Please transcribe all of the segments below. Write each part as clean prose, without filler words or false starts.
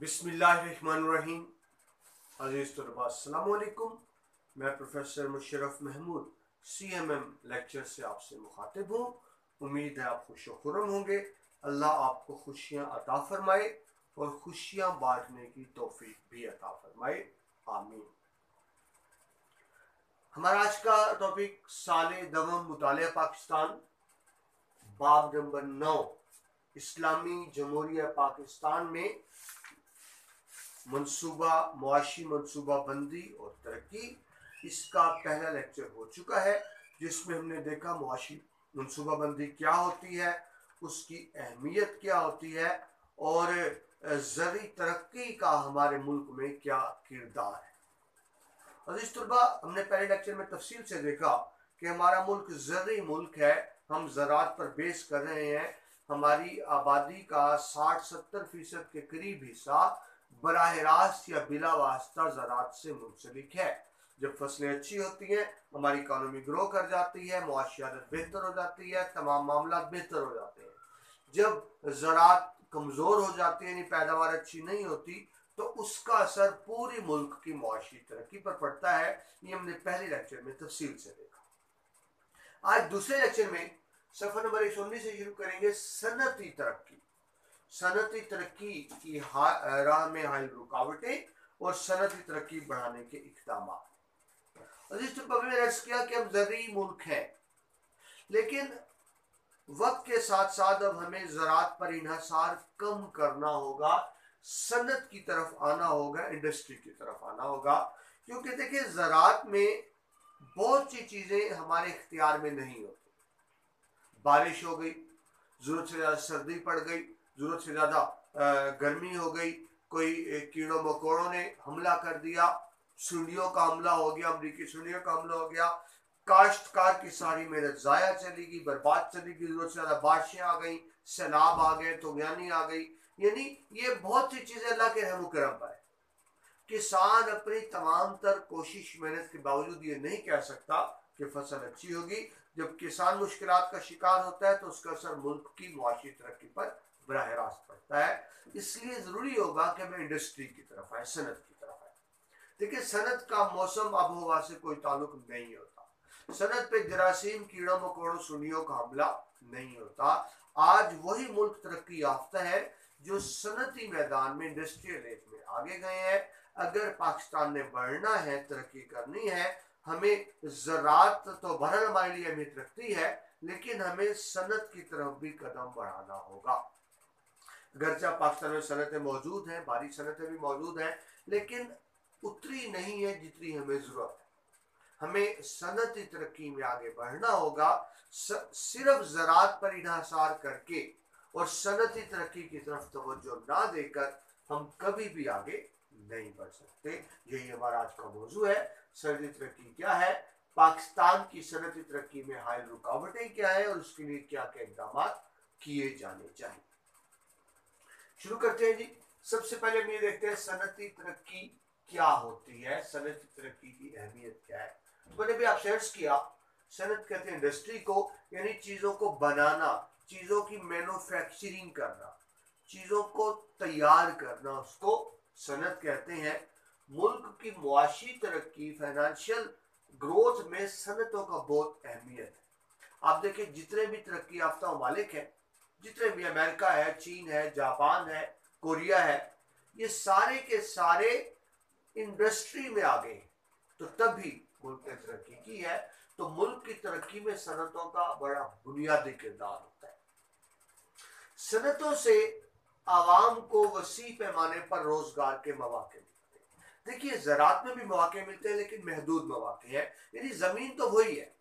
बिस्मिल्लाहिर्रहमानिर्रहीम। अज़ीज़ तलबा अस्सलाम वालेकुम। मैं professor Musharraf Mahmood CMM lecture से आपसे मुखातिब हूँ। उम्मीद है आप खुश खुर्रम होंगे। अल्लाह आपको खुशियाँ अता फरमाए और खुशियाँ बांटने की तौफीक भी अता फरमाए, आमीन। हमारा आज का टॉपिक साले दवम मुतालिया पाकिस्तान, बाब नंबर 9, इस्लामी जमहूरिया पाकिस्तान में मनसूबा मुआशी मनसूबा बंदी और तरक्की। इसका पहला लेक्चर हो चुका है जिसमें हमने देखा मुआशी मनसूबा बंदी क्या होती है, उसकी अहमियत क्या होती है और ज़री तरक्की का हमारे मुल्क में क्या किरदार है। अज़ीज़ तलबा, हमने पहले लेक्चर में तफसील से देखा कि हमारा मुल्क ज़र्री मुल्क है, हम ज़राअत पर बेस कर रहे हैं। हमारी आबादी का 60-70% के करीब हिस्सा बराह रास्त या बिला वास्ता ज़राअत से मुंसलिक है। जब फसलें अच्छी होती हैं, हमारी इकानमी ग्रो कर जाती है, मुआशियात बेहतर हो जाती है, तमाम मामला बेहतर हो जाते हैं। जब ज़राअत कमज़ोर हो जाती है, यानी पैदावार अच्छी नहीं होती, तो उसका असर पूरी मुल्क की मुआशी तरक्की पर पड़ता है। ये हमने पहले लेक्चर में तफसील से देखा। आज दूसरे लेक्चर में सफ़र नंबर 119 से शुरू करेंगे सनती तरक्की। सनती तरक्की की राह में हायल रुकावटें और सनती तरक्की बढ़ाने के इक़दाम। किया कि हम ज़र्री मुल्क हैं, लेकिन वक्त के साथ साथ अब हमें ज़राअत पर इन्हसार कम करना होगा, सनत की तरफ आना होगा, इंडस्ट्री की तरफ आना होगा। क्योंकि देखिए, ज़राअत में बहुत सी चीज़ें हमारे इख्तियार में नहीं होती। बारिश हो गई, ज़रूरत से ज़्यादा सर्दी पड़ गई, ज़रूरत से ज़्यादा गर्मी हो गई, कोई कीड़ों मकोड़ों ने हमला कर दिया, सुंडियों का हमला हो गया, अमरीकी सुंडियों का हमला हो गया, काश्तकार की सारी मेहनत ज़ाया चली गई, बर्बाद चली गई, ज़रूरत से ज़्यादा बारिशें आ गई, सैलाब आ गए, तुगयानी आ गई। यानी ये बहुत सी चीज़ें अल्लाह के रहम करम पर है। किसान अपनी तमाम तर कोशिश मेहनत के बावजूद ये नहीं कह सकता कि फसल अच्छी होगी। जब किसान मुश्किलात का शिकार होता है तो उसका असर मुल्क की मुआशी तरक्की पर बराह रास्त पड़ता है। इसलिए ज़रूरी होगा कि हमें इंडस्ट्री की तरफ आए, सनत की तरफ आए। देखिए, सनत का मौसम आबो हवा से कोई ताल्लुक नहीं होता। सनत पे जरासीम, कीड़ों मकोड़ों, सुनियों का हमला नहीं होता। आज वही मुल्क तरक्की याफ्ता है जो सनती मैदान में, इंडस्ट्रियल एज में आगे गए हैं। अगर पाकिस्तान ने बढ़ना है, तरक्की करनी है, हमें ज़राअत तो बहरहाल हमारे लिए अहमियत रखती है, लेकिन हमें सनत की तरफ भी कदम बढ़ाना होगा। अगरचा पाकिस्तान में सनतें मौजूद हैं, भारी सनतें भी मौजूद हैं, लेकिन उतनी नहीं है जितनी हमें ज़रूरत है। हमें सनती तरक्की में आगे बढ़ना होगा। सिर्फ ज़राअत पर इन्हसार करके और सनती तरक्की की तरफ तवज्जो ना देकर हम कभी भी आगे नहीं बढ़ सकते। यही हमारा आज का मौजू है। सनती तरक्की क्या है, पाकिस्तान की सनती तरक्की में हायल रुकावटें क्या है और उसके लिए क्या क्या इक़दाम किए जाने चाहिए। शुरू करते हैं जी। सबसे पहले हम ये देखते हैं सनती तरक्की क्या होती है, सनती तरक्की की अहमियत क्या है। तो मैंने भी आप सर्च किया, सनत कहते हैं इंडस्ट्री को, यानी चीज़ों को बनाना, चीज़ों की मैन्युफैक्चरिंग करना, चीज़ों को तैयार करना, उसको सनत कहते हैं। मुल्क की मुआशी तरक्की, फाइनेंशियल ग्रोथ में सनतों का बहुत अहमियत है। आप देखिए, जितने भी तरक्की याफ्ता ममालिक हैं, जितने भी, अमेरिका है, चीन है, जापान है, कोरिया है, ये सारे के सारे इंडस्ट्री में आ गए, तो तभी मुल्क ने तरक्की की है। तो मुल्क की तरक्की में सनतों का बड़ा बुनियादी किरदार होता है। सनतों से आवाम को वसी पैमाने पर रोजगार के मौके मिलते हैं। देखिए, ज़राअत में भी मौके मिलते हैं, लेकिन महदूद मौके हैं। यानी ज़मीन तो वही है,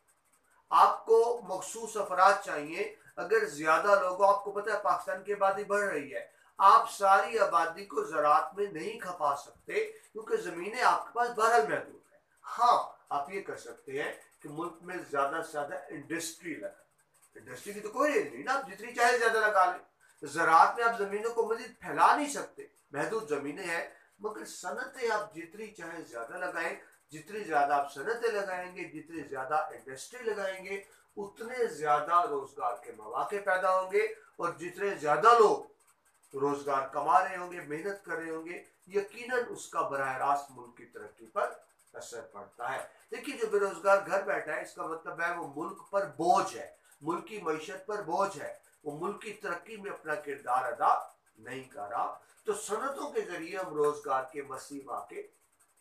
आपको मखसूस अफराद चाहिए। अगर ज्यादा लोगों, आपको पता है पाकिस्तान की आबादी बढ़ रही है, आप सारी आबादी को ज़राअत में नहीं खपा सकते क्योंकि ज़मीनें आपके पास बहरहाल महदूद है। हाँ, आप ये कर सकते हैं कि मुल्क में ज़्यादा से ज़्यादा इंडस्ट्री लगाए। इंडस्ट्री की तो कोई रेंज नहीं ना, आप जितनी चाहे ज़्यादा लगा लें। ज़राअत में आप ज़मीनों को मज़ीद फैला नहीं सकते, महदूद ज़मीनें हैं। मगर सनतें आप जितनी चाहे ज़्यादा लगाएं, जितनी ज़्यादा आप सनतें लगाएंगे, जितनी ज़्यादा इंडस्ट्री लगाएंगे, उतने ज़्यादा रोज़गार के मौके पैदा होंगे। और जितने ज़्यादा लोग रोजगार कमा रहे होंगे, मेहनत कर रहे होंगे, यकीनन उसका बराह रास्त मुल्क की तरक्की पर असर पड़ता है। देखिए, जो बेरोजगार घर बैठा है, इसका मतलब है वो मुल्क पर बोझ है, मुल्क की मईशत पर बोझ है, वो मुल्क की तरक्की में अपना किरदार अदा नहीं कर रहा। तो सनतों के जरिए हम रोजगार के वसी वाक़े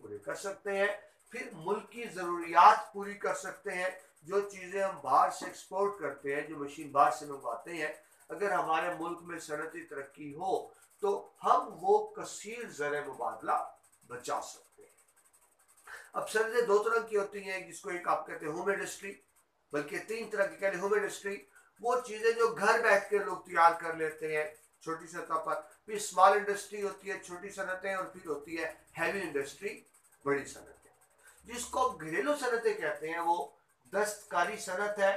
पूरे कर सकते हैं, फिर मुल्क की जरूरियात पूरी कर सकते हैं। जो चीजें हम बाहर से एक्सपोर्ट करते हैं, जो मशीन बाहर से मंगवाते हैं, अगर हमारे मुल्क में सनती तरक्की हो तो हम वो कसीर ज़र मुबादला बचा सकते हैं। अब सनतें दो तरह की होती हैं, जिसको एक आप कहते हैं होम इंडस्ट्री, बल्कि तीन तरह की कहते हैं होम इंडस्ट्री। वो चीजें जो घर बैठ के लोग तैयार कर लेते हैं छोटी सतह पर। फिर स्मॉल इंडस्ट्री होती है, छोटी सनतें, और फिर होती है हैवी इंडस्ट्री, बड़ी सनतें। जिसको घरेलू सनतें कहते हैं वो दस्तकारी सनत है,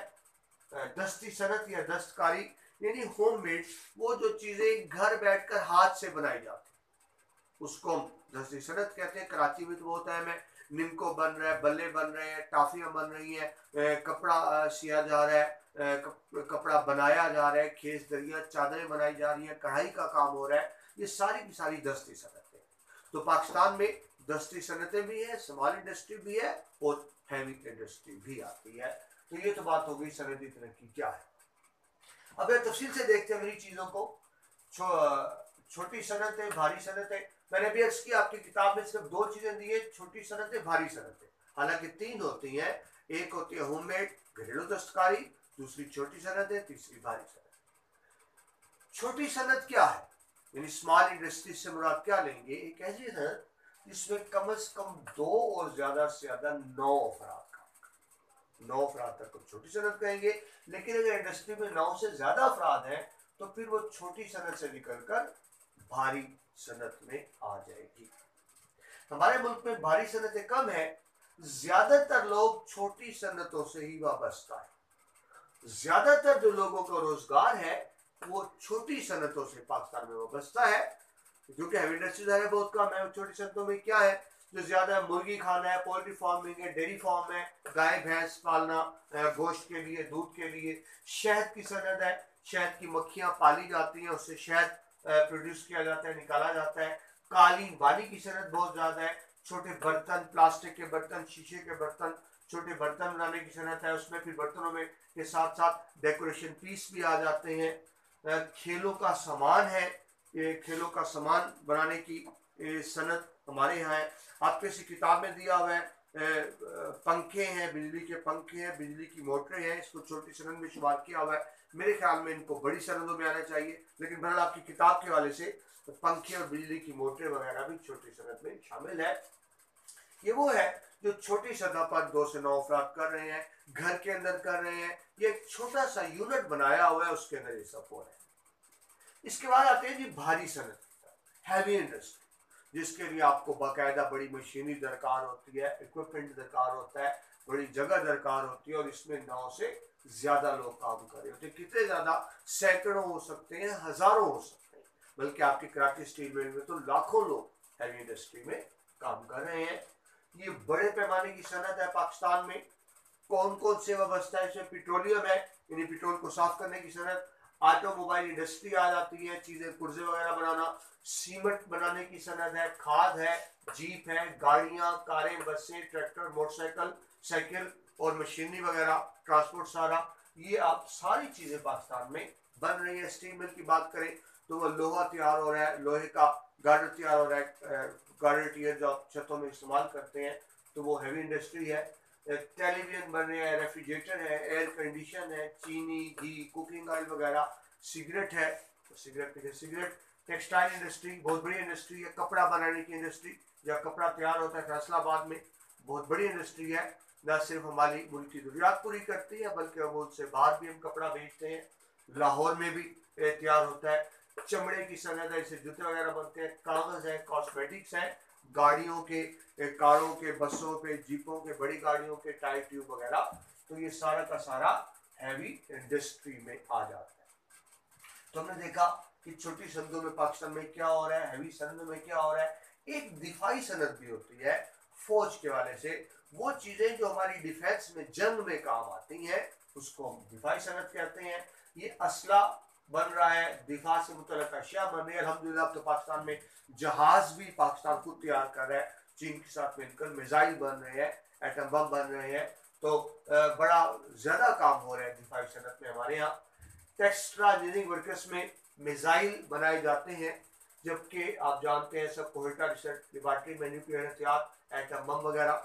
दस्ती सनत या दस्तकारी, यानी होममेड, वो जो चीजें घर बैठकर हाथ से बनाई जाती उसको हम दस्ती सनत कहते हैं। कराची में तो बहुत है, मैं निमको बन रहा है, बल्ले बन रहे हैं, टाफियां बन रही हैं, कपड़ा सिया जा रहा है, कपड़ा बनाया जा रहा है, खेस दरिया चादरें बनाई जा रही हैं, कढ़ाई का काम हो रहा है। ये सारी की सारी दस्ती सनतें। तो पाकिस्तान में दस्ती सनतें भी है, स्मॉल इंडस्ट्री भी है, और हैवी इंडस्ट्री भी आती है। तो ये तो बात हो गई सनती तरक्की क्या है। अब ये तफसील से देखते हैं मेरी चीज़ों को। छोटी सनतें, भारी सनतें। मैंने भी अर्ज किया आपकी किताब में सिर्फ दो चीज़ें दी है, छोटी सनतें, भारी सनतें, हालांकि तीन होती हैं। एक होती है होममेड घरेलू दस्तकारी, दूसरी छोटी सनतें, तीसरी भारी सनत। छोटी सनत क्या है, यानी स्मॉल इंडस्ट्री से मुराद क्या लेंगे? एक ऐसी सनत जिसमें कम से कम 2 और ज्यादा से ज्यादा 9 अफराद, 9 अफराद तक को छोटी सनत कहेंगे। लेकिन अगर इंडस्ट्री में 9 से ज्यादा अफराद हैं तो फिर वो छोटी सनत से निकलकर भारी सनत में आ जाएगी। हमारे मुल्क में भारी सनतें कम है, ज्यादातर लोग छोटी सनतों से ही वाबस्ता है। ज्यादातर जो लोगों का रोजगार है वो छोटी सनतों से पाकिस्तान में वाबस्ता है, क्योंकि हैवी इंडस्ट्रीज है बहुत कम है। छोटी सनतों में क्या है, जो ज्यादा मुर्गी खाना है, पोल्ट्री फार्मिंग है, डेयरी फार्म है, गाय भैंस पालना, गोश्त के लिए, दूध के लिए। शहद की सनत है, शहद की मक्खियां पाली जाती हैं, उससे शहद प्रोड्यूस किया जाता है, निकाला जाता है। कालीन बानी की सनत बहुत ज्यादा है। छोटे बर्तन, प्लास्टिक के बर्तन, शीशे के बर्तन, छोटे बर्तन बनाने की सनत है। उसमें फिर बर्तनों में के साथ साथ डेकोरेशन पीस भी आ जाते हैं। खेलों का सामान है, ये खेलों का सामान बनाने की सनत हमारे यहाँ है। आपके इसी किताब में दिया हुआ है पंखे हैं, बिजली के पंखे हैं, बिजली की मोटरें हैं, इसको छोटी सनत में शुमार किया हुआ है। मेरे ख्याल में इनको बड़ी सनतों में आना चाहिए, लेकिन बहरहाल आपकी किताब के हवाले से पंखे और बिजली की मोटरें वगैरह भी छोटी सनत में शामिल है। ये वो है जो छोटी सतह पर 2 से 9 अफराद कर रहे हैं, घर के अंदर कर रहे हैं। ये एक छोटा सा यूनिट बनाया हुआ है, उसके अंदर ये सब हो रहा है। इसके बाद आते हैं जी भारी सनत, हैवी इंडस्ट्री, जिसके लिए आपको बाकायदा बड़ी मशीनरी दरकार होती है, इक्विपमेंट दरकार होता है, बड़ी जगह दरकार होती है, और इसमें 9 से ज्यादा लोग काम कर रहे होते हैं। कितने ज्यादा, सैकड़ों हो सकते हैं, हजारों हो सकते हैं, बल्कि आपकी कराची स्टील मिल में तो लाखों लोग हैवी इंडस्ट्री में काम कर रहे हैं। ये बड़े पैमाने की सनत है पाकिस्तान में। कौन कौन से वाबस्ता है इसमें? पेट्रोलियम है, यानी पेट्रोल को साफ करने की सनत। ऑटोमोबाइल इंडस्ट्री आ जाती है, चीजें पुर्जे वगैरह बनाना। सीमेंट बनाने की सनत है, खाद है, जीप है, गाड़ियां, कारें, बसें, ट्रैक्टर, मोटरसाइकिल, साइकिल और मशीनरी वगैरह, ट्रांसपोर्ट सारा। ये आप सारी चीजें पाकिस्तान में बन रही है। स्टील मिल की बात करें तो वो लोहा तैयार हो रहा है, लोहे का गार्डर तैयार हो रहा है, गार्डर टीयर जो आप छतों में इस्तेमाल करते हैं, तो वो हैवी इंडस्ट्री है। टेलीविजन बन रहे हैं, रेफ्रिजरेटर है, एयर कंडीशन है, चीनी, घी, कुकिंग ऑयल वगैरह, सिगरेट है, सिगरेट। टेक्सटाइल इंडस्ट्री बहुत बड़ी इंडस्ट्री है, कपड़ा बनाने की इंडस्ट्री, जहाँ कपड़ा तैयार होता है फैसलाबाद में, बहुत बड़ी इंडस्ट्री है। न सिर्फ हमारी मुल्क की जरूरियात पूरी करती है, बल्कि हम उससे बाहर भी हम कपड़ा बेचते हैं। लाहौर में भी तैयार होता है। चमड़े की सनत है, इससे जूते वगैरह बनते हैं। कागज़ है, कॉस्मेटिक्स है, गाड़ियों के, कारों के, बसों पे, जीपों के, बड़ी गाड़ियों के टायर ट्यूब वगैरह। तो ये सारा का सारा हैवी इंडस्ट्री में आ जाता है। तो हमने देखा कि छोटी सनतों में पाकिस्तान में क्या हो रहा है, हैवी सनतों में क्या हो रहा है। एक दिफाई सनत भी होती है फौज के वाले से, वो चीजें जो हमारी डिफेंस में, जंग में काम आती हैं, उसको हम दिफाई सनत कहते हैं। ये असला बन रहा है, दिफा से मुतल्लिक अशिया बन रही है। अल्हम्दुलिल्लाह अब तो पाकिस्तान में जहाज भी पाकिस्तान खुद तैयार कर रहा है, चीन के साथ मिलकर मिसाइल बन रहे हैं, एटम बम बन रहे हैं। तो बड़ा ज्यादा काम हो रहा है दिफाई सनत में हमारे यहाँ। टेक्सट्रा इंजीनियरिंग वर्कर्स में मिसाइल बनाए जाते हैं, जबकि आप जानते हैं सब कोयटा रिसर्च लेबॉर्ट्री में न्यूक्लियर हथियार, एटम बम वगैरह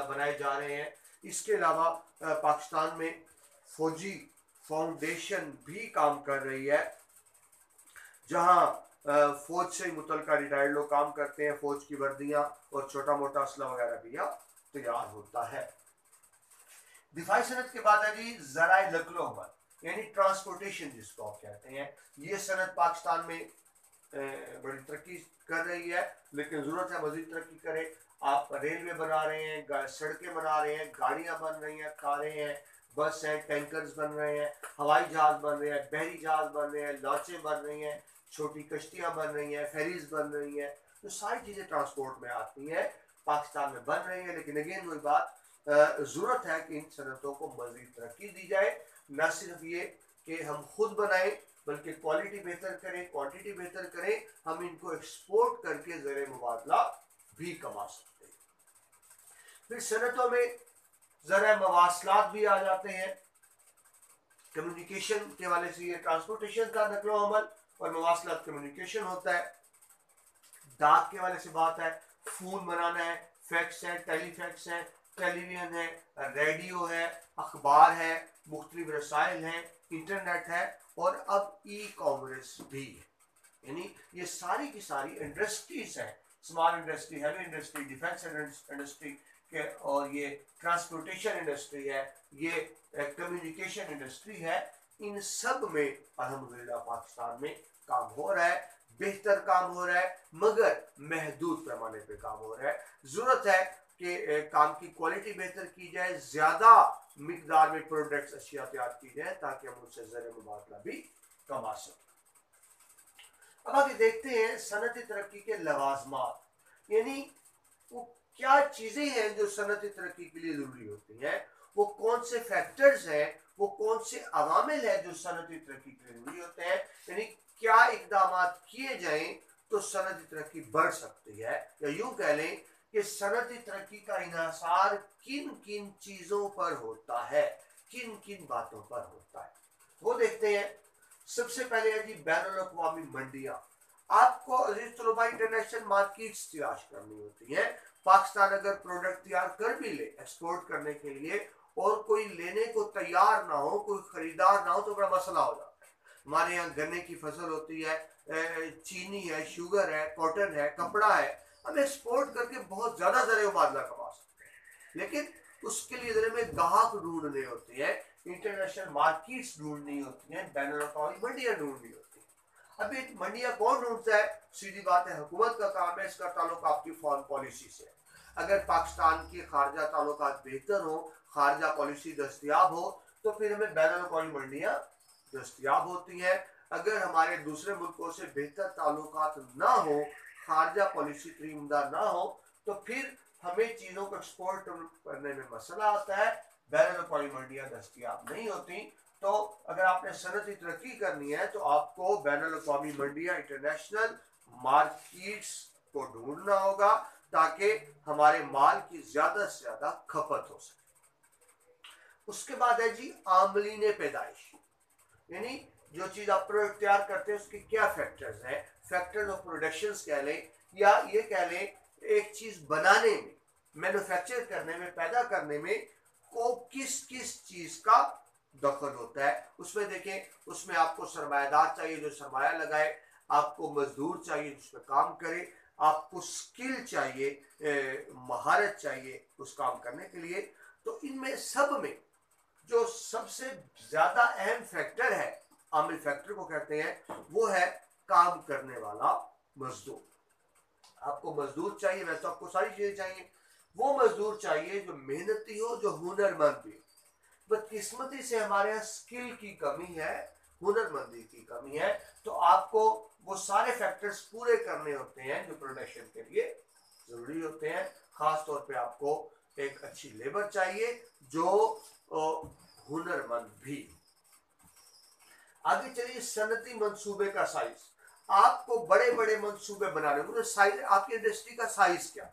बनाए जा रहे हैं। इसके अलावा पाकिस्तान में फौजी फाउंडेशन भी काम कर रही है, जहां फौज से मुतल्लिका रिटायर्ड लोग काम करते हैं, फौज की वर्दियां और छोटा मोटा असला वगैरह भी यहाँ तैयार होता है। दिफाई सनत के बाद है जी ज़राए नक्लो अमल, यानी ट्रांसपोर्टेशन जिसको आप कहते हैं। ये सनत पाकिस्तान में बड़ी तरक्की कर रही है, लेकिन ज़रूरत है मज़ीद तरक्की करे। आप रेलवे बना रहे हैं, सड़कें बना रहे हैं, गाड़ियाँ बन रही हैं, कारें हैं, बस हैं, टैंकर्स बन रहे हैं, हवाई जहाज़ बन रहे हैं, बहरी जहाज़ बन रहे हैं, लॉन्चें बन रही हैं, छोटी कश्तियाँ बन रही हैं, फेरीज बन रही हैं। तो सारी चीज़ें ट्रांसपोर्ट में आती हैं, पाकिस्तान में बन रही हैं। लेकिन अगेन वही बात, ज़रूरत है कि इन सनतों को मज़ीद तरक्की दी जाए। न सिर्फ ये कि हम खुद बनाएं, बल्कि क्वालिटी बेहतर करें, क्वांटिटी बेहतर करें। हम इनको एक्सपोर्ट करके ज़रिए मुबादला भी कमा सकते हैं। फिर सनतों में ज़रा मवासलात भी आ जाते हैं। कम्युनिकेशन के वाले से ये ट्रांसपोर्टेशन का नकलो अमल और मवासलात कम्युनिकेशन होता है। डाक के वाले से बात है, फोन बनाना है, फैक्स है, टेलीफैक्स है, टेलीविजन है, रेडियो है, अखबार है, मुख्तलिफ रसायल हैं, इंटरनेट है, और अब ई कॉमर्स भी है। यानी ये सारी की सारी इंडस्ट्रीज हैं, small industry, heavy industry, defence industry के, और ये ट्रांसपोर्टेशन इंडस्ट्री है, ये कम्युनिकेशन इंडस्ट्री है। इन सब में अल्हम्दुलिल्लाह पाकिस्तान में काम हो रहा है, बेहतर काम हो रहा है, मगर महदूद पैमाने पे काम हो रहा है। जरूरत है कि काम की क्वालिटी बेहतर की जाए, ज्यादा मिकदार में प्रोडक्ट्स अशिया तैयार की जाए, ताकि हम उससे ज़रिए मुबादला भी कमा सकें। अब आगे देखते हैं सनती तरक्की के लवाजमात, यानी वो क्या चीजें हैं जो सनती तरक्की के लिए जरूरी होती हैं, वो कौन से फैक्टर्स हैं, वो कौन से अवामिल हैं जो सनती तरक्की के लिए जरूरी होते हैं। यानी क्या इकदाम किए जाएं तो सनती तरक्की बढ़ सकती है, या यूं कह लें कि सनती तरक्की का इन्हासार किन किन चीजों पर होता है, किन किन बातों पर होता है, वो देखते हैं। सबसे पहले है जी बैनुल अक़वामी मंडियां। आपको अजीज तलबा इंटरनेशनल मार्केट्स तलाश करनी होती है। पाकिस्तान अगर प्रोडक्ट तैयार कर भी ले एक्सपोर्ट करने के लिए, और कोई लेने को तैयार ना हो, कोई खरीदार ना हो, तो बड़ा मसला हो जाता है। हमारे यहाँ गन्ने की फसल होती है, चीनी है, शुगर है, कॉटन है, कपड़ा है, हम एक्सपोर्ट करके बहुत ज्यादा ज़रिए मुबादला कमा सकते हैं। लेकिन उसके लिए ज़रिए में गाहक ढूंढने होते हैं, इंटरनेशनल मार्केट्स ढूंढनी होती हैं, बैनुल अक़वामी मंडियां ढूंढनी होती हैं। अब ये मंडियां कौन ढूंढता है? सीधी बात है, हुकूमत का काम है। इसका ताल्लुक आपकी फॉरेन पॉलिसी से। अगर पाकिस्तान की खारजा ताल्लुकात बेहतर हो, खारजा पॉलिसी दस्तियाब हो, तो फिर हमें बैनुल अक़वामी मंडियां दस्तियाब होती हैं। अगर हमारे दूसरे मुल्कों से बेहतर ताल्लुकात ना हो, खारजा पॉलिसी इतनी उम्दा ना हो, तो फिर हमें चीज़ों को एक्सपोर्ट करने में मसला आता है, बैनुल अक़वामी मंडियां दस्तियाब नहीं होती। तो अगर आपने सनती तरक्की करनी है, तो आपको बैनुल अक़वामी मंडियां, इंटरनेशनल मार्केट्स को ढूंढना होगा, ताकि हमारे माल की ज्यादा से ज्यादा खपत हो सके। उसके बाद है जी आमलीन पैदाइश, यानी जो चीज आप प्रोडक्ट तैयार करते हैं उसके क्या फैक्टर्स हैं, फैक्टर्स ऑफ प्रोडक्शन कह लें, या ये कह लें एक चीज बनाने में, मैन्युफैक्चर करने में, पैदा करने में को किस किस चीज का दखल होता है। उसमें देखें, उसमें आपको सरमायादार चाहिए जो सरमाया लगाए, आपको मजदूर चाहिए जिसमें काम करे, आपको स्किल चाहिए, महारत चाहिए उस काम करने के लिए। तो इनमें सब में जो सबसे ज्यादा अहम फैक्टर है, आमिल फैक्टर को कहते हैं, वो है काम करने वाला मजदूर। आपको मजदूर चाहिए, वैसे आपको सारी चीजें चाहिए, वो मजदूर चाहिए जो मेहनती हो, जो हुनरमंद भी। बदकिस्मती से हमारे यहाँ स्किल की कमी है, हुनरमंदी की कमी है। तो आपको वो सारे फैक्टर्स पूरे करने होते हैं जो प्रोडक्शन के लिए जरूरी होते हैं। खास तौर पे आपको एक अच्छी लेबर चाहिए जो हुनरमंद भी। आगे चलिए, सनती मंसूबे का साइज। आपको बड़े बड़े मंसूबे बनाने होंगे। साइज, आपकी इंडस्ट्री का साइज क्या?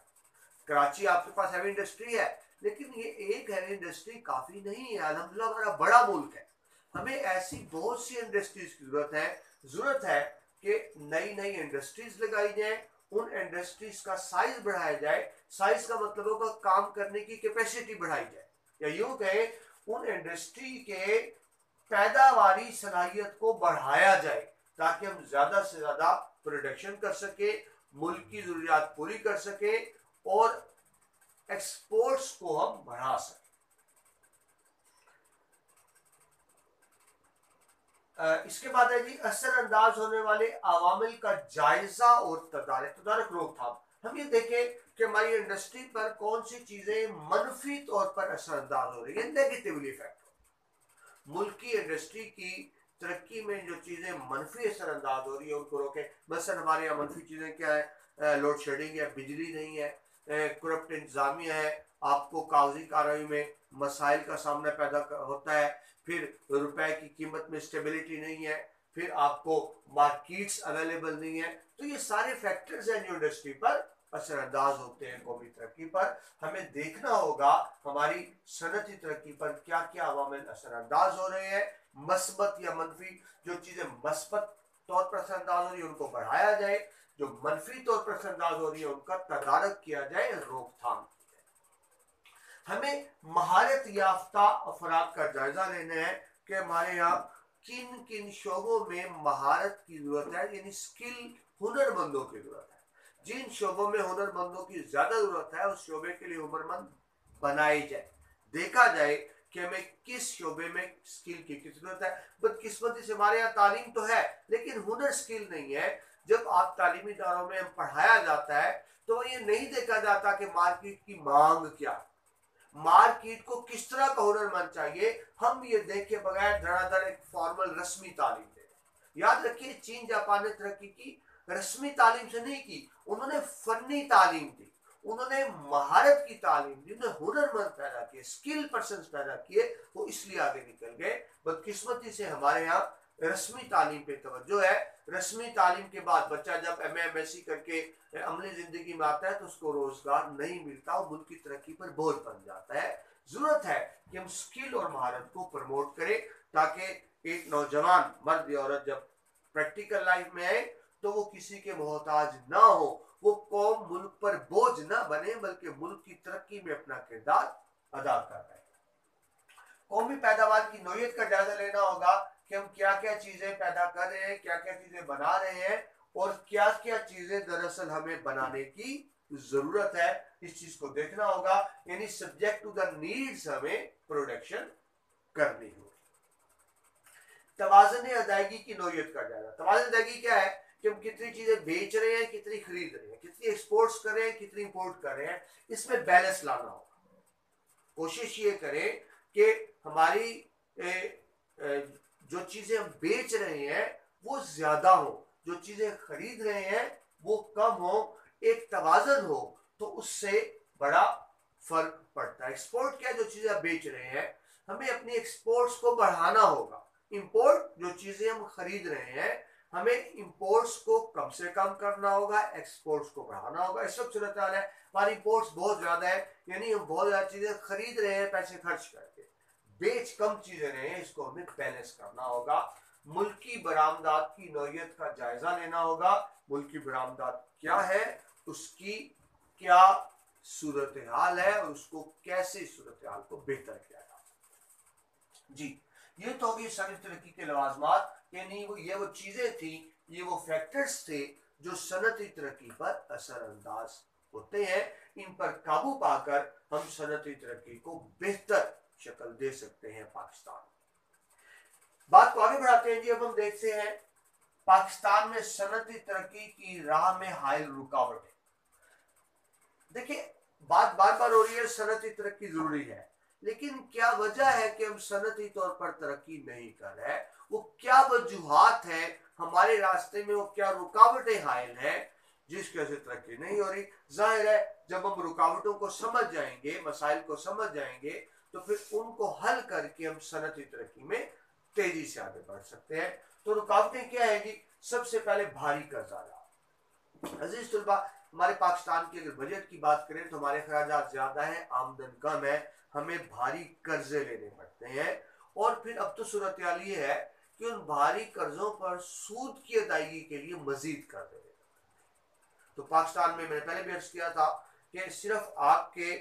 कराची आपके पास हैवी इंडस्ट्री है, लेकिन ये एक हैवी इंडस्ट्री काफी नहीं है। अल्हम्दुलिल्लाह हमारा बड़ा मुल्क है, हमें ऐसी बहुत सी इंडस्ट्रीज की जरूरत है कि नई नई इंडस्ट्रीज लगाई जाए, उन इंडस्ट्रीज का साइज बढ़ाया जाए। साइज का मतलब होगा काम करने की कैपेसिटी बढ़ाई जाए, या यूं कहें उन इंडस्ट्री के पैदावारी सलाहियत को बढ़ाया जाए, ताकि हम ज्यादा से ज्यादा प्रोडक्शन कर सके, मुल्क की जरूरियात पूरी कर सके और एक्सपोर्ट्स को हम बढ़ा सकें। इसके बाद है जी, असरअंदाज होने वाले अवामिल का जायजा और तदारक रोकथाम। हम ये देखें कि हमारी इंडस्ट्री पर कौन सी चीजें मनफी तौर पर असरअंदाज हो रही है, नेगेटिवली इफेक्ट। मुल्क की इंडस्ट्री की तरक्की में जो चीजें मनफी असरअंदाज हो रही है उनको रोके। मसलन हमारे यहाँ मनफी चीजें क्या है? लोड शेडिंग है, बिजली नहीं है, करप्ट इंतजामिया है, आपको कागजी कार्रवाई में मसाइल का सामना पैदा होता है, फिर रुपए की कीमत में स्टेबिलिटी नहीं है, फिर आपको मार्केट्स अवेलेबल नहीं है। तो ये सारे फैक्टर्स हैं जो इंडस्ट्री पर असरअंदाज होते हैं कौमी तरक्की पर। हमें देखना होगा हमारी सनती तरक्की पर क्या क्या अवामिल असरअंदाज हो रहे हैं, मस्बत या मनफी। जो चीजें मस्बत तौर पर असरअंदाज हो रही है उनको बढ़ाया जाए, जो मनफी तौर पर असरअंदाज हो रही है उनका तदारक किया जाए, रोकथाम। हमें महारत याफ्ता अफराद का जायजा लेना है कि हमारे यहाँ किन किन शोबों में महारत की जरूरत है, यानी स्किल, हुनरमंदों की जरूरत है। जिन शोबों में हुनरमंदों की ज्यादा जरूरत है उस शोबे के लिए हुनरमंद बनाई जाए। देखा जाए कि हमें किस शोबे में स्किल की जरूरत है। बदकिस्मती से हमारे यहाँ तालीम तो है लेकिन हुनर स्किल नहीं है। जब आप तालीमी इदारों में पढ़ाया जाता है तो ये नहीं देखा जाता कि मार्केट की मांग क्या, मार्केट को किस तरह का हुनरमंद चाहिए। हम ये देखे बगैर धड़ाधड़ एक फॉर्मल रस्मी तालीम दे। याद रखिए, चीन जापान ने तरक्की की रस्मी तालीम से नहीं की, उन्होंने फन्नी तालीम दी, उन्होंने महारत की तालीम दी, उन्होंने हुनरमंद पैदा किए, स्किल पर्सन पैदा किए, वो इसलिए आगे निकल गए। बदकिस्मती से हमारे यहाँ रस्मी तालीम पे तवज्जो है। रस्मी तालीम के बाद बच्चा जब एमए एमएससी करके अमली जिंदगी में आता है तो उसको रोजगार नहीं मिलता, वो मुल्क की तरक्की पर बोझ बन जाता है। जरूरत है कि हम स्किल और महारत को प्रमोट करें ताकि एक नौजवान मर्द या औरत जब प्रैक्टिकल लाइफ में आए तो वो किसी के मोहताज ना हो, वो कौम मुल्क पर बोझ ना बने, बल्कि मुल्क की तरक्की में अपना किरदार अदा कर रहे हैं। कौमी पैदावार की नौयत का जायजा लेना होगा कि हम क्या क्या चीजें पैदा कर रहे हैं, क्या क्या चीजें बना रहे हैं और क्या क्या चीजें दरअसल हमें बनाने की जरूरत है। इस चीज को देखना होगा, यानी सब्जेक्ट टू द नीड्स हमें प्रोडक्शन करनी होगी। तवाज़ुन अदायगी की नौयत का जायजा। तवाज़ुन अदायगी क्या है कि हम कितनी चीजें बेच रहे हैं, कितनी खरीद रहे हैं, कितनी एक्सपोर्ट्स कर रहे हैं, कितनी इंपोर्ट कर रहे हैं, इसमें बैलेंस लाना होगा। कोशिश ये करें कि हमारी जो चीजें हम बेच रहे हैं वो ज्यादा हो, जो चीजें खरीद रहे हैं वो कम हो, एक तवाज़ुन हो, तो उससे बड़ा फर्क पड़ता है। एक्सपोर्ट क्या, जो चीजें आप बेच रहे हैं, हमें अपनी एक्सपोर्ट्स को बढ़ाना होगा। इंपोर्ट, जो चीजें हम खरीद रहे हैं, हमें इंपोर्ट्स को कम से कम करना होगा, एक्सपोर्ट्स को बढ़ाना होगा। इस वक्त सूरत हाल है हमारी इंपोर्ट्स बहुत ज्यादा है, यानी हम बहुत ज्यादा चीजें खरीद रहे हैं पैसे खर्च करके, बेच कम चीजें रहे हैं, इसको हमें बैलेंस करना होगा। मुल्की बरामदात की नौयत का जायजा लेना होगा। मुल्की बरामदात क्या है, उसकी क्या सूरत हाल है और उसको कैसे सूरत हाल को बेहतर किया जाए। जी, ये तो होगी सनती तरक्की के लवाजमात, यानी ये वो चीजें थी, ये वो फैक्टर्स थे जो सनती तरक्की पर असरअंदाज होते हैं। इन पर काबू पाकर हम सनती तरक्की को बेहतर शक्ल दे सकते हैं पाकिस्तान। बात को आगे बढ़ाते हैं जी। अब हम देखते हैं पाकिस्तान में सनती तरक्की की राह में हायल रुकावटें। देखिए, बात बार बार हो रही है सनती तरक्की जरूरी है, लेकिन क्या वजह है कि हम सनती तौर पर तरक्की नहीं कर रहे हैं, वो क्या वजूहात है हमारे रास्ते में, वो क्या रुकावटें हायल हैं जिसकी वजह से तरक्की नहीं हो रही। जाहिर है जब हम रुकावटों को समझ जाएंगे, मसाइल को समझ जाएंगे, तो फिर उनको हल करके हम सनती तरक्की में तेजी से आगे बढ़ सकते हैं। तो रुकावटें क्या है जी? सबसे पहले भारी कर्जा। अजीज तलबा, हमारे पाकिस्तान के अगर बजट की बात करें तो हमारे खर्चात ज्यादा है, आमदन कम है, हमें भारी कर्जे लेने पड़ते हैं। और फिर अब तो सूरत हाल ये है कि उन भारी कर्जों पर सूद की अदायगी के लिए मजीद कर्जे लेने। तो पाकिस्तान में मैंने पहले भी अर्ज किया था कि सिर्फ आपके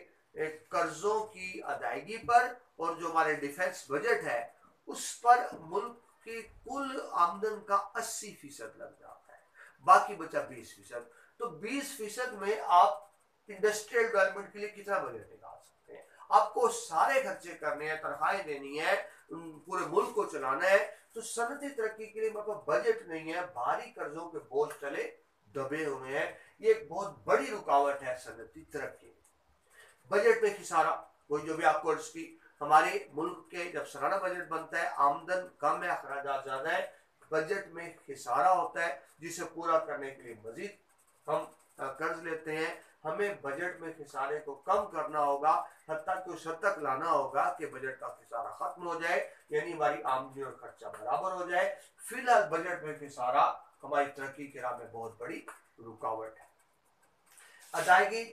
कर्जों की अदायगी पर और जो हमारे डिफेंस बजट है उस पर मुल्क की कुल आमदन का 80% लग जाता है, बाकी बचा 20%। तो 20% में आप इंडस्ट्रियल डेवलपमेंट के लिए कितना बजट निकाल सकते हैं? आपको सारे खर्चे करने हैं, तनख्वाहें देनी है, पूरे मुल्क को चलाना है, तो सनती तरक्की के लिए मतलब बजट नहीं है, भारी कर्जों के बोझ तले दबे हुए हैं। ये एक बहुत बड़ी रुकावट है सनती तरक्की। बजट में खिसारा, वही जो भी आपको अर्ज की, हमारे मुल्क के जब सालाना बजट बनता है, आमदन कम है, अखराजात ज्यादा है, बजट में खिसारा होता है, जिसे पूरा करने के लिए मजीद हम कर्ज लेते हैं। हमें बजट में खिसारे को कम करना होगा, हत्ता कि उस हद तक लाना होगा कि बजट का खिसारा खत्म हो जाए, यानी हमारी आमदनी और खर्चा बराबर हो जाए। फिलहाल बजट में खिसारा हमारी तरक्की की राह में बहुत बड़ी रुकावट है। अदायगी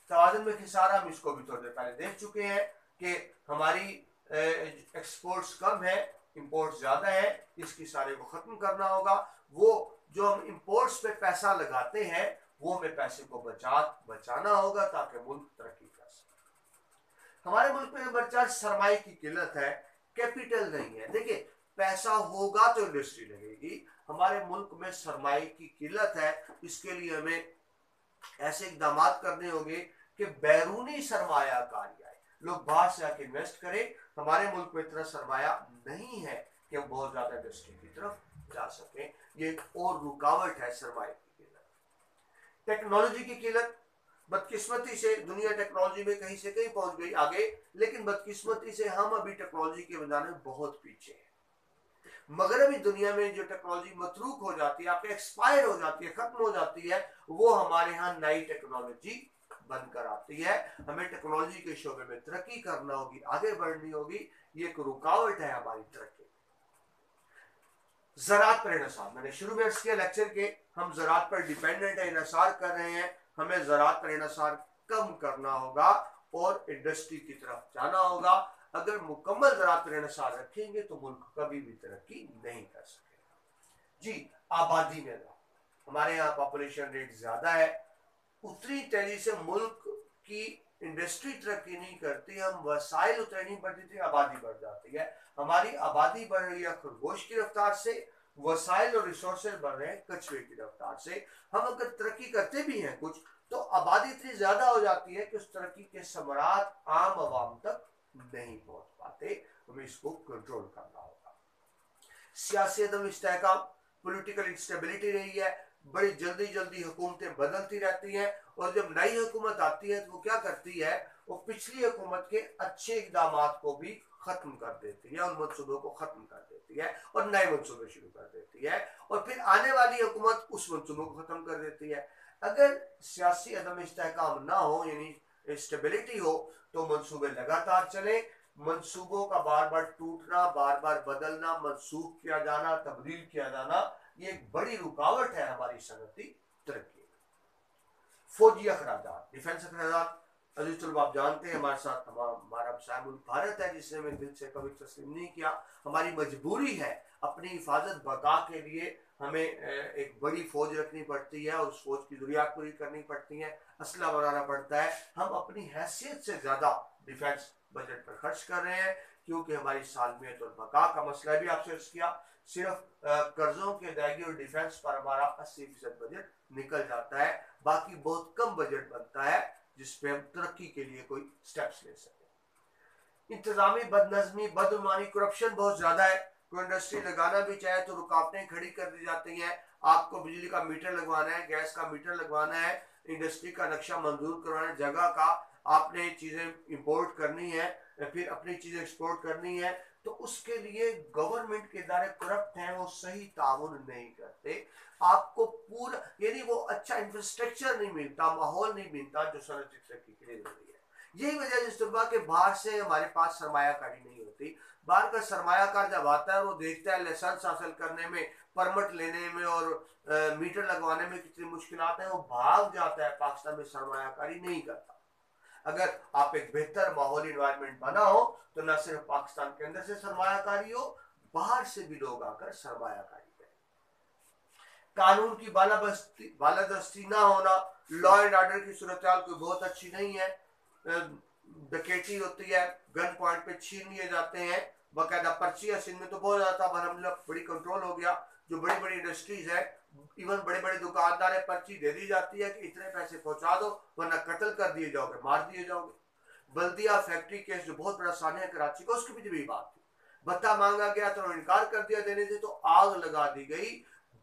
तवाज़ुन में खिसारा, हम इसको भी थोड़ी देर पहले देख चुके हैं कि हमारी एक्सपोर्ट्स कम है, इंपोर्ट्स ज्यादा है, इस खिसारे को खत्म करना होगा। वो जो हम इंपोर्ट्स पे पैसा लगाते हैं वो हमें पैसे को बचाना होगा ताकि मुल्क तरक्की कर सके। हमारे मुल्क में नंबर 4 सरमाए की किल्लत है, कैपिटल नहीं है। देखिए, पैसा होगा तो इंडस्ट्री लगेगी, हमारे मुल्क में सरमाए की किल्लत है। इसके लिए हमें ऐसे इकदाम करने होंगे कि बैरूनी सरमायाकारी आए, लोग बाहर से आके इन्वेस्ट करें। हमारे मुल्क में इतना सरमाया नहीं है कि हम बहुत ज्यादा इंडस्ट्री की तरफ जा सकें। ये एक और रुकावट है सरमाए की किल्लत। टेक्नोलॉजी की किल्लत, बदकिस्मती से दुनिया टेक्नोलॉजी में कहीं से कहीं पहुंच गई आगे, लेकिन बदकिस्मती से हम अभी टेक्नोलॉजी के मैदान में बहुत पीछे हैं। मगरबी दुनिया में जो टेक्नोलॉजी मतरूक हो जाती है, आपके एक्सपायर हो जाती है, खत्म हो जाती है, वो हमारे यहाँ नई टेक्नोलॉजी बनकर आती है। हमें टेक्नोलॉजी के शोबे में तरक्की करना होगी, आगे बढ़नी होगी, ये एक रुकावट है हमारी तरक्की। ज़राअत पर इन्हिसार, मैंने शुरू में अर्ज किया लेक्चर के, हम ज़राअत पर डिपेंडेंट है, इन्हिसार कर रहे हैं। हमें ज़राअत पर इन्हिसार कम करना होगा और इंडस्ट्री की तरफ जाना होगा। अगर मुकम्मल ज़राअत पर इन्हिसार रखेंगे तो मुल्क कभी भी तरक्की नहीं कर सकेगा। जी, आबादी में हमारे यहाँ पॉपुलेशन रेट ज्यादा है, उतनी तेजी से मुल्क की इंडस्ट्री तरक्की नहीं करती, हम वसाइल उतने नहीं बढ़ती थी, आबादी बढ़ जाती है। हमारी आबादी बढ़ रही है खरगोश की रफ्तार से, वसाइल और रिसोर्सेज बढ़ रहे हैं कछुए की रफ्तार से। हम अगर तरक्की करते भी हैं कुछ, तो आबादी इतनी ज्यादा हो जाती है कि उस तरक्की के समरात आम आवाम तक नहीं पहुंच पाते। हमें इसको कंट्रोल करना होगा। सियासी अदम इस्तेहकाम, पॉलिटिकल इंस्टेबिलिटी रही है, बड़ी जल्दी जल्दी हुकूमतें बदलती रहती हैं, और जब नई हुकूमत आती है तो वो क्या करती है, वो पिछली हुकूमत के अच्छे इकदाम को भी खत्म कर देती है, उन मनसूबों को खत्म कर देती है और नए मनसूबे शुरू कर देती है, और फिर आने वाली हुकूमत उस मनसूबों को खत्म कर देती है। अगर सियासी अदम इस्तेहकाम ना हो, यानी स्टेबिलिटी हो, तो मनसूबे लगातार चले। मनसूबों का बार बार टूटना, बार बार बदलना, मनसूख किया जाना, तब्दील किया जाना, ये एक बड़ी रुकावट है हमारी सनती तरक्की। फौजी अखराजात, डिफेंस अखराजात, अजीज तलबा आप जानते हैं हमारे साथ हमारा साहिब भारत है, जिसने हमें दिल से कभी तस्लीम नहीं किया। हमारी मजबूरी है, अपनी हिफाजत बका के लिए हमें एक बड़ी फौज रखनी पड़ती है और उस फौज की जरूरियात पूरी करनी पड़ती है, असला बनाना पड़ता है। हम अपनी हैसियत से ज्यादा डिफेंस बजट पर खर्च कर रहे हैं, क्योंकि हमारी सालमियत और बका का मसला भी आपसे अर्ज किया। सिर्फ कर्जों की अदायगी और डिफेंस पर हमारा 80% बजट निकल जाता है, बाकी बहुत कम बजट बनता है जिसपे हम तरक्की के लिए कोई स्टेप्स ले सके। इंतजामी बदनजमी, बदउनवानी, करप्शन बहुत ज्यादा है। कोई इंडस्ट्री लगाना भी चाहे तो रुकावटें खड़ी कर दी जाती हैं। आपको बिजली का मीटर लगवाना है, गैस का मीटर लगवाना है, इंडस्ट्री का नक्शा मंजूर करवाना है, जगह का, आपने चीजें इंपोर्ट करनी है, फिर अपनी चीजें एक्सपोर्ट करनी है, तो उसके लिए गवर्नमेंट के इदारे करप्ट हैं, वो सही ताउन नहीं करते। आपको पूरा, यानी वो अच्छा इंफ्रास्ट्रक्चर नहीं मिलता, माहौल नहीं मिलता जो सनती तरक्की के लिए जरूरी है। यही वजह है तलबा के बाहर से हमारे पास सरमायाकारी नहीं होती। बाहर का सरमायाकार जब आता है वो देखता है लाइसेंस हासिल करने में, परमिट लेने में और मीटर लगवाने में कितनी मुश्किलात है, वो भाग जाता है, पाकिस्तान में सरमायाकारी नहीं करता। अगर आप एक बेहतर माहौली इन्वायरमेंट बनाओ तो न सिर्फ पाकिस्तान के अंदर से सरमायाकारी हो, बाहर से भी लोग आकर सरमायाकारी करें। कानून की बालादस्ती ना होना, लॉ एंड ऑर्डर की सूरत हाल कोई बहुत अच्छी नहीं है। डकैती होती है, गन पॉइंट पे छीन लिए जाते हैं, बाकायदा पर्चियां सिंध में तो बहुत ज्यादा था, अलहमदुलिल्लाह बड़ी कंट्रोल हो गया। जो बड़ी बड़ी इंडस्ट्रीज है, इवन बड़े बड़े दुकानदार है, पर्ची दे दी जाती है कि इतने पैसे पहुंचा दो वरना कत्ल कर दिए जाओगे, मार दिए जाओगे। बल्दिया फैक्ट्री केस जो बहुत बड़ा सानिया कराची का, उसकी भी बात थी, भत्ता मांगा गया तो इनकार कर दिया देने से, तो आग लगा दी गई,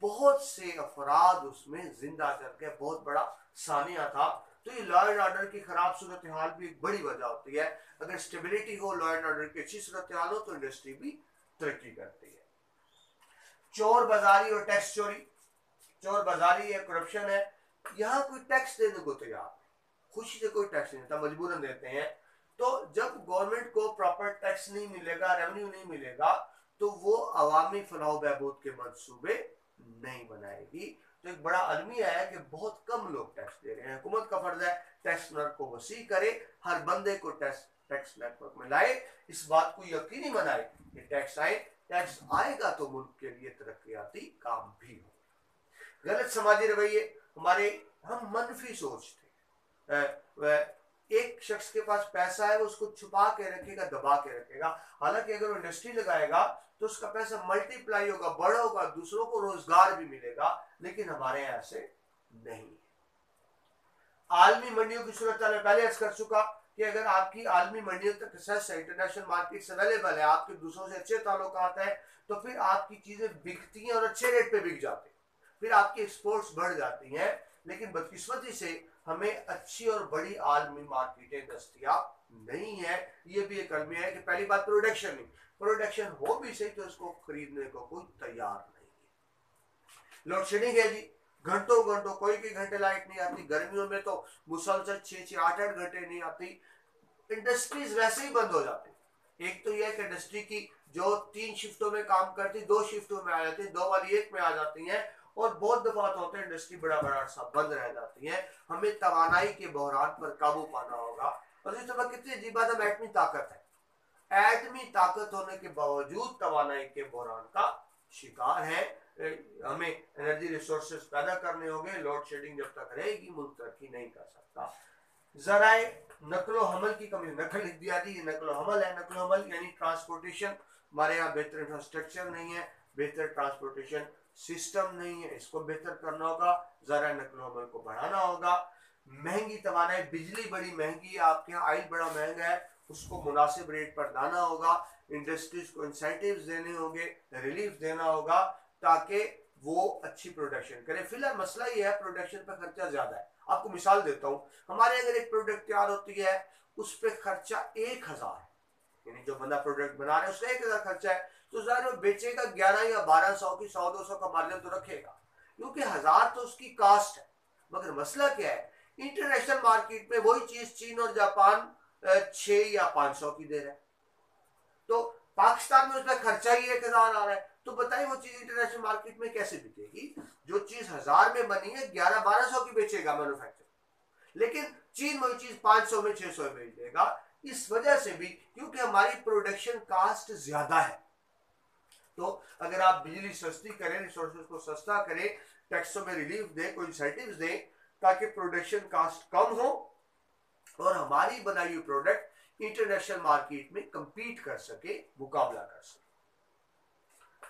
बहुत से अफराद उसमें जिंदा जल गए, बहुत बड़ा सानिया था। तो ये लॉ एंड ऑर्डर की खराब सूरत हाल भी एक बड़ी वजह होती है। अगर स्टेबिलिटी हो, लॉ एंड ऑर्डर की अच्छी सूरत हाल हो, तो इंडस्ट्री भी तरक्की करती है। चोर बाजारी और टैक्स चोरी, चोर बाजारी है, करप्शन है, यहाँ कोई टैक्स देने को तैयार, खुशी से कोई टैक्स नहीं देता, मजबूरन देते हैं। तो जब गवर्नमेंट को प्रॉपर टैक्स नहीं मिलेगा, रेवेन्यू नहीं मिलेगा, तो वो अवामी फलाह बहबूद के मंसूबे नहीं बनाएगी। तो एक बड़ा अलमिया है कि बहुत कम लोग टैक्स दे रहे हैं। हुकूमत का फर्ज है टैक्स नेटवर्क को वसी करे, हर बंदे को टैक्स नेटवर्क में लाए, इस बात को यकीनी बनाए कि टैक्स आए, टैक्स आएगा तो मुल्क के लिए तरक्याती काम भी हो। गलत समाजी रवैये हमारे, हम मनफी सोचते, एक शख्स के पास पैसा है वो उसको छुपा के रखेगा, दबा के रखेगा, हालांकि अगर वो इंडस्ट्री लगाएगा तो उसका पैसा मल्टीप्लाई होगा, बड़ा होगा, दूसरों को रोजगार भी मिलेगा। लेकिन हमारे यहां ऐसे नहीं है। आलमी मंडियों की सूरत मैं पहले अर्ज कर चुका कि अगर आपकी आलमी मंडियों तक एक्सेस है, इंटरनेशनल मार्केट अवेलेबल है, आपके दूसरों से अच्छे ताल्लुकात है, तो फिर आपकी चीजें बिकती हैं और अच्छे रेट पे बिक जाती हैं, फिर आपकी एक्सपोर्ट्स बढ़ जाती हैं। लेकिन बदकिस्मती से हमें अच्छी और बड़ी आलमी मार्केटें दस्तयाब नहीं है। ये भी एक अलमिया है कि पहली बात प्रोडक्शन नहीं, प्रोडक्शन हो भी सही तो उसको खरीदने को कोई तैयार नहीं है। लोड शेडिंग है जी, घंटों घंटों, कोई भी घंटे लाइट नहीं आती, गर्मियों में तो मुसलसल 6-8 घंटे नहीं आती। इंडस्ट्रीज वैसे ही बंद हो जाती। एक तो यह कि इंडस्ट्री की जो 3 शिफ्टों में काम करती 2 शिफ्टों में आ जाती है, 2 वाली 1 में आ जाती है, और बहुत दफा होते हैं इंडस्ट्री बड़ा अरसा बंद रह जाती है। हमें तवानाई के बहरान पर काबू पाना होगा। और इस तरह कितनी अजीब बात है, एटमी ताकत है, एटमी ताकत होने के बावजूद तवानाई के बहरान का शिकार है। हमें एनर्जी रिसोर्सेज पैदा करने होंगे, लोड शेडिंग जब तक रहेगी मुल्क तरक्की नहीं कर सकता। जराए नकलो हमल की कमी, नकल लिख दिया जी, नकलो हमल है, नकलो हमल यानी ट्रांसपोर्टेशन, हमारे यहाँ बेहतर इंफ्रास्ट्रक्चर नहीं है, बेहतर ट्रांसपोर्टेशन सिस्टम नहीं है, इसको बेहतर करना होगा, जरा नकलो हमल को बढ़ाना होगा। महंगी तवानाई, बिजली बड़ी महंगी है आपके यहाँ, ऑयल बड़ा महंगा है, उसको मुनासिब रेट पर लाना होगा, इंडस्ट्रीज को इंसेंटिव्स देने होंगे, रिलीफ देना होगा ताकि वो अच्छी प्रोडक्शन करे। फिलहाल मसला ये है प्रोडक्शन पर खर्चा ज्यादा है। आपको मिसाल देता हूँ, हमारे अगर एक प्रोडक्ट तैयार होती है उस पर खर्चा 1000 है, यानी जो बंदा प्रोडक्ट बना रहा है उसका 1000 खर्चा है, तो जाहिर वो बेचेगा 11 या 1200 की, 100-200 का मार्जिन तो रखेगा, क्योंकि 1000 तो उसकी कास्ट है। मगर मसला क्या है, इंटरनेशनल मार्केट में वही चीज चीन और जापान 6 या 500 की दे रहा है, तो पाकिस्तान में उसका खर्चा ही 1000 आ रहा है। तो बताइए वो चीज इंटरनेशनल मार्केट में कैसे बिकेगी? जो चीज 1000 में बनी है 1100-1200 की बेचेगा मैन्युफैक्चर, लेकिन चीन वही चीज 500 में 600 में बेच देगा। इस वजह से भी क्योंकि हमारी प्रोडक्शन कास्ट ज्यादा है, तो अगर आप बिजली सस्ती करें, रिसोर्सेज को सस्ता करें, टैक्सों में रिलीफ दें, कोई इंसेंटिव्स दें ताकि प्रोडक्शन कास्ट कम हो और हमारी बनाई हुई प्रोडक्ट इंटरनेशनल मार्केट में कंपीट कर सके, मुकाबला कर सके।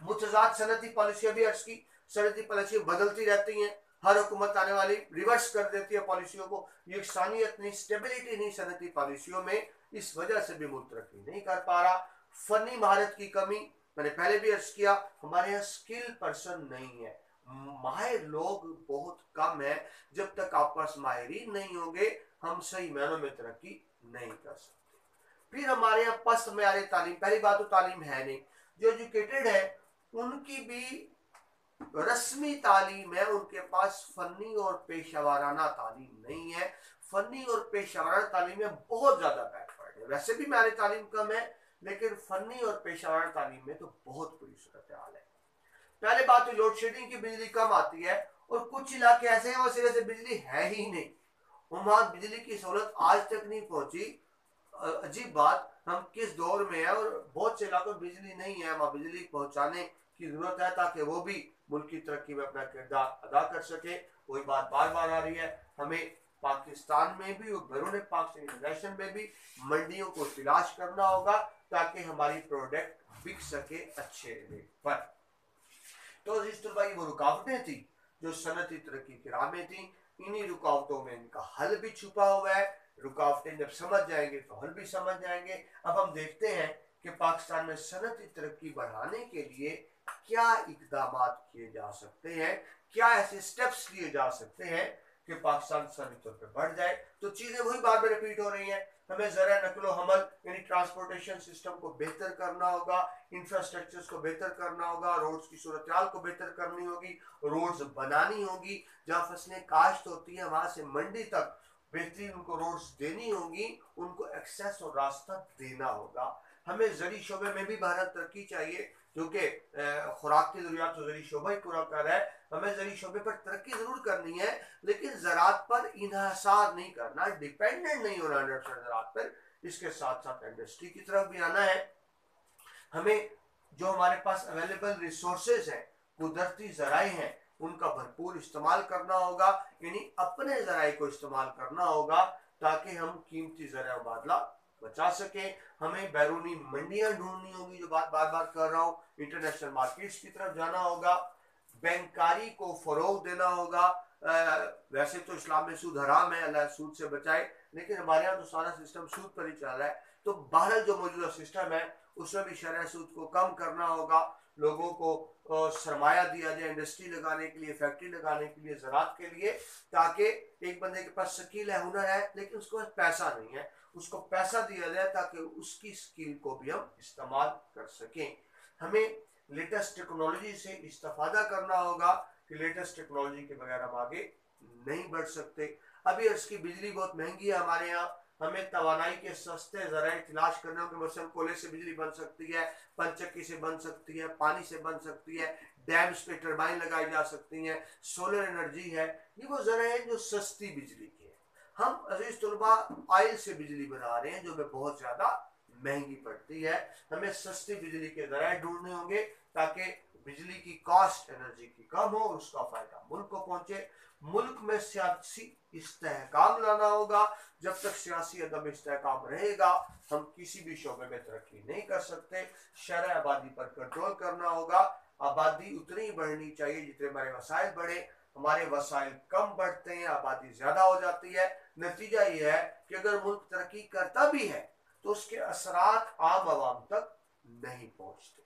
मुतजाद सनती पॉलिसियां भी अर्ज की, सनती पॉलिसी बदलती रहती हैं, हर हुकूमत आने वाली रिवर्स कर देती है पॉलिसियों को, ये यकसानियत नहीं, स्टेबिलिटी नहीं सनती पॉलिसियों में, इस वजह से भी मुल्क तरक्की नहीं कर पा रहा। फनी महारत की कमी, मैंने पहले भी अर्ज किया, हमारे यहाँ स्किल पर्सन नहीं है, माहिर लोग बहुत कम है। जब तक आपके पास माहिरीन नहीं होंगे हम सही मायनों में तरक्की नहीं कर सकते। फिर हमारे यहाँ पस्त मेयारे तालीम, पहली बात तो तालीम है नहीं, जो एजुकेटेड है उनकी भी रस्मी तालीम है, उनके पास फनी और पेशा वाराना तालीम नहीं है। फनी और पेशेवराना तालीम में बहुत ज्यादा बैकवर्ड है। वैसे भी हमारी तालीम कम है, लेकिन फनी और पेशेवराना तालीम में तो बहुत बुरी सूरत हाल है। पहले बात तो लोड शेडिंग की बिजली कम आती है, और कुछ इलाके ऐसे हैं वहां सिरे से बिजली है ही नहीं, वहां बिजली की सहूलत आज तक नहीं पहुंची। अजीब बात, हम किस दौर में है और बहुत से इलाकों में बिजली नहीं है, वहां बिजली पहुंचाने की जरूरत है ताकि वो भी मुल्क की तरक्की में अपना किरदार अदा कर सके। वही बात बार बार आ रही है, हमें पाकिस्तान में भी और बैरून पाकिस्तान में भी मंडियों को तलाश करना होगा ताकि हमारी प्रोडक्ट बिक सके अच्छे रेट पर। तो इस तरह की वो रुकावटें थी जो सनती तरक्की की राह में थी, इन्हीं रुकावटों में इनका हल भी छुपा हुआ है। रुकावटें जब समझ जाएंगे तो हल भी समझ जाएंगे। अब हम देखते हैं कि पाकिस्तान में सनती तरक्की बढ़ाने के लिए क्या इकदाम किए जा सकते हैं, क्या ऐसे स्टेप्स लिए जा सकते हैं कि पाकिस्तान सनती तौर पर बढ़ जाए। तो चीजें वही बार बार रिपीट हो रही हैं, हमें जरा नकलो हमल यानी ट्रांसपोर्टेशन सिस्टम को बेहतर करना होगा, इंफ्रास्ट्रक्चर्स को बेहतर करना होगा, रोड्स की सूरत हाल को बेहतर करनी होगी, रोड्स बनानी होगी, जहाँ फसलें काश्त होती है वहां से मंडी तक बेहतरीन उनको रोड्स देनी होगी, उनको एक्सेस और रास्ता देना होगा। हमें ज़री शोबे में भी भारत तरक्की चाहिए, क्योंकि खुराक की जरूरियात तो ज़री शोबा ही पूरा कर रहा है। हमें ज़री शोबे पर तरक्की जरूर करनी है, लेकिन ज़राअत पर इन्हसार नहीं करना, डिपेंडेंट नहीं होना 100% ज़राअत पर। इसके साथ साथ इंडस्ट्री की तरफ भी आना है। हमें जो हमारे पास अवेलेबल रिसोर्सेज हैं, कुदरती ज़राए हैं, उनका भरपूर इस्तेमाल करना होगा, यानी अपने ज़राए को इस्तेमाल करना होगा ताकि हम कीमती ज़राए मुबादला बचा सके। हमें बैरूनी मंडियां ढूंढनी होगी, जो बात बार बार कर रहा हूँ, इंटरनेशनल मार्केट्स की तरफ जाना होगा, बैंकारी को फरोग देना होगा। वैसे तो इस्लाम में सूद हराम है, अल्लाह सूद से बचाए, लेकिन हमारे यहाँ तो सारा सिस्टम सूद पर ही चल रहा है। तो बहरहाल जो मौजूदा सिस्टम है उसमें भी शरह सूद को कम करना होगा, लोगों को सरमाया दिया जाए इंडस्ट्री लगाने के लिए, फैक्ट्री लगाने के लिए, ज़राअत के लिए, ताकि एक बंदे के पास स्किल है, हुनर है, लेकिन उसके पास पैसा नहीं है, उसको पैसा दिया जाए ताकि उसकी स्किल को भी हम इस्तेमाल कर सकें। हमें लेटेस्ट टेक्नोलॉजी से इस्तेफादा करना होगा कि लेटेस्ट टेक्नोलॉजी के बगैर हम आगे नहीं बढ़ सकते। अभी इसकी बिजली बहुत महंगी है हमारे यहाँ, हमें तवानाई के सस्ते ज़राए तलाश करने होंगे। मसलन कोयले से बिजली बन सकती है, पंचक्की से बन सकती है, पानी से बन सकती है, डैम्स पे टरबाइन लगाई जा सकती हैं, सोलर एनर्जी है। ये वो ज़राए हैं जो सस्ती बिजली की है। हम अजीज तुलबा ऑयल से बिजली बना रहे हैं जो हमें बहुत ज़्यादा महंगी पड़ती है। हमें सस्ती बिजली के ज़राए ढूंढने होंगे ताकि बिजली की कॉस्ट एनर्जी की कम हो, उसका फायदा मुल्क को पहुंचे। मुल्क में सियासी इस्तेहकाम लाना होगा। जब तक सियासी अदम इस्तेहकाम रहेगा हम किसी भी शोबे में तरक्की नहीं कर सकते। शरह आबादी पर कंट्रोल करना होगा। आबादी उतनी ही बढ़नी चाहिए जितने हमारे वसाइल बढ़े। हमारे वसाइल कम बढ़ते हैं, आबादी ज्यादा हो जाती है। नतीजा ये है कि अगर मुल्क तरक्की करता भी है तो उसके असरात आम आवाम तक नहीं पहुंचते।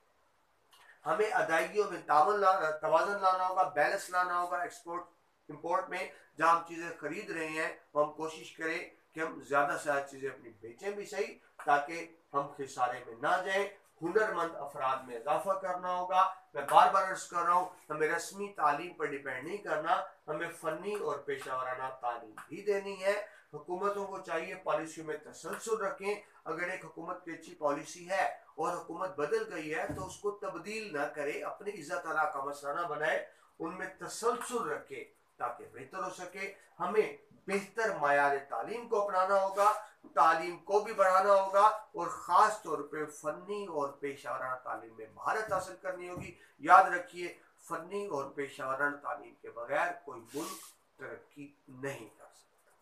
हमें अदायगियों में तवाज़ुन लाना होगा, बैलेंस लाना होगा। एक्सपोर्ट इंपोर्ट में जहाँ हम चीज़ें खरीद रहे हैं वो हम कोशिश करें कि हम ज़्यादा से ज़्यादा चीज़ें अपनी बेचें भी सही, ताकि हम खिसारे में ना जाएं। हुनरमंद अफराद में इजाफा करना होगा। मैं बार बार अर्ज कर रहा हूँ, हमें रस्मी तालीम पर डिपेंड नहीं करना, हमें फ़नी और पेशा तालीम भी देनी है। हुकूमतों को चाहिए पॉलिसी में तसलसल रखें। अगर एक हुकूमत की अच्छी पॉलिसी है और हुकूमत बदल गई है तो उसको तब्दील ना करे, अपनी इज्जत अला का मसला ना बनाए, उनमें तसलसल रखे ताकि बेहतर हो सके। हमें बेहतर मायार तालीम को अपनाना होगा, तालीम को भी बढ़ाना होगा, और ख़ास तौर पे फ़नी और पेशावराना तालीम में महारत हासिल करनी होगी। याद रखिए, फ़नी और पेशावराना तालीम के बगैर कोई मुल्क तरक्की नहीं कर सकता।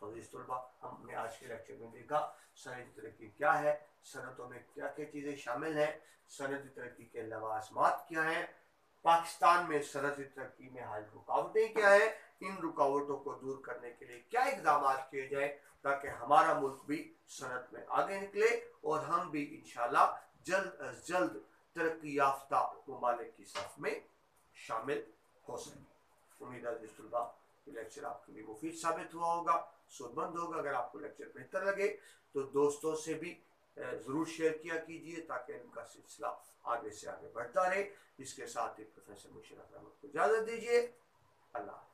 तो इस तलबा हमने आज के लेक्चर में देखा सनती तरक्की क्या है, सनतों में क्या क्या चीज़ें शामिल हैं, सनती तरक्की के लवाज़मात क्या हैं, पाकिस्तान में सनती तरक्की में हाल रुकावटें क्या हैं, इन रुकावटों को दूर करने के लिए क्या इकदाम किए जाए ताकि हमारा मुल्क भी सनत में आगे निकले और हम भी इंशाल्लाह जल्द अज जल्द तरक्की याफ्ता ममालिक की सफ में शामिल हो सके। उम्मीद है इस तलबा लेक्चर आपके लिए मुफीद साबित हुआ होगा, सूदमंद होगा। अगर आपको लेक्चर बेहतर लगे तो दोस्तों से भी ज़रूर शेयर किया कीजिए ताकि इनका सिलसिला आगे से आगे बढ़ता रहे। इसके साथ ही प्रोफेसर मुशर्रफ अहमद को इजाज़त दीजिए। अल्लाह।